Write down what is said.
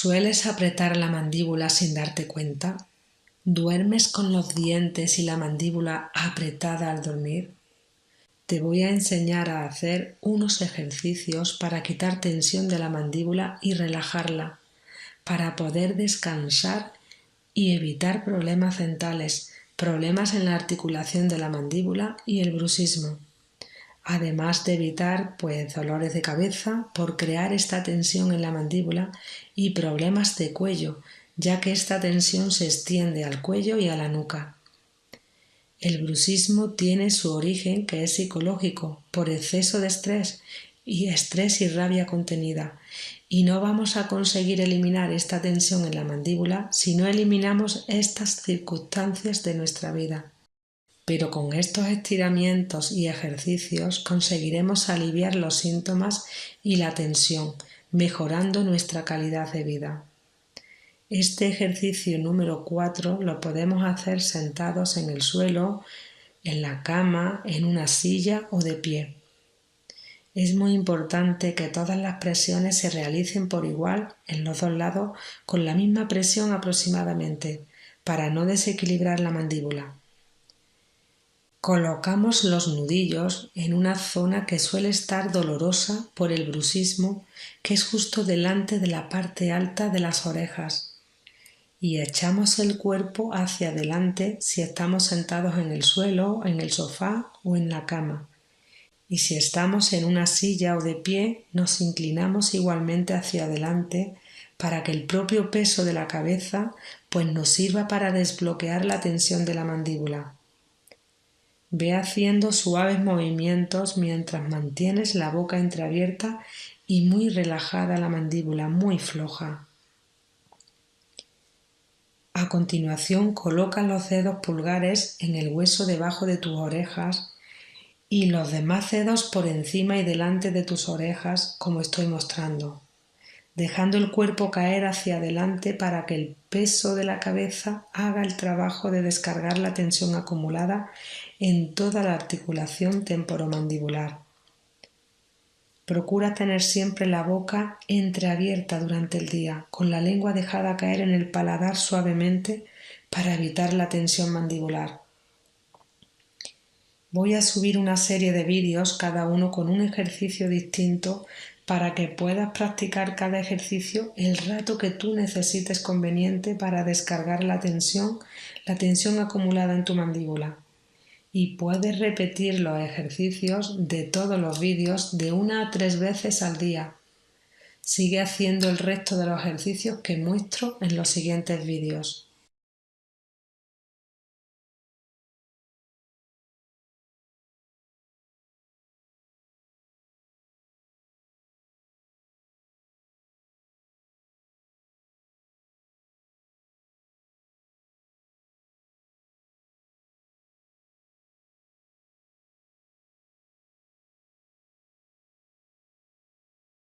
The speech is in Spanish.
¿Sueles apretar la mandíbula sin darte cuenta? ¿Duermes con los dientes y la mandíbula apretada al dormir? Te voy a enseñar a hacer unos ejercicios para quitar tensión de la mandíbula y relajarla, para poder descansar y evitar problemas dentales, problemas en la articulación de la mandíbula y el bruxismo. Además de evitar dolores de cabeza por crear esta tensión en la mandíbula y problemas de cuello, ya que esta tensión se extiende al cuello y a la nuca. El bruxismo tiene su origen que es psicológico, por exceso de estrés y rabia contenida, y no vamos a conseguir eliminar esta tensión en la mandíbula si no eliminamos estas circunstancias de nuestra vida. Pero con estos estiramientos y ejercicios conseguiremos aliviar los síntomas y la tensión, mejorando nuestra calidad de vida. Este ejercicio número 4 lo podemos hacer sentados en el suelo, en la cama, en una silla o de pie. Es muy importante que todas las presiones se realicen por igual en los dos lados con la misma presión aproximadamente, para no desequilibrar la mandíbula. Colocamos los nudillos en una zona que suele estar dolorosa por el bruxismo, que es justo delante de la parte alta de las orejas, y echamos el cuerpo hacia adelante si estamos sentados en el suelo, en el sofá o en la cama. Y si estamos en una silla o de pie, nos inclinamos igualmente hacia adelante para que el propio peso de la cabeza nos sirva para desbloquear la tensión de la mandíbula. Ve haciendo suaves movimientos mientras mantienes la boca entreabierta y muy relajada la mandíbula, muy floja. A continuación, coloca los dedos pulgares en el hueso debajo de tus orejas y los demás dedos por encima y delante de tus orejas, como estoy mostrando, dejando el cuerpo caer hacia adelante para que el peso de la cabeza haga el trabajo de descargar la tensión acumulada en toda la articulación temporomandibular. Procura tener siempre la boca entreabierta durante el día, con la lengua dejada caer en el paladar suavemente para evitar la tensión mandibular. Voy a subir una serie de vídeos, cada uno con un ejercicio distinto, para que puedas practicar cada ejercicio el rato que tú necesites conveniente para descargar la tensión acumulada en tu mandíbula. Y puedes repetir los ejercicios de todos los vídeos de 1 a 3 veces al día. Sigue haciendo el resto de los ejercicios que muestro en los siguientes vídeos.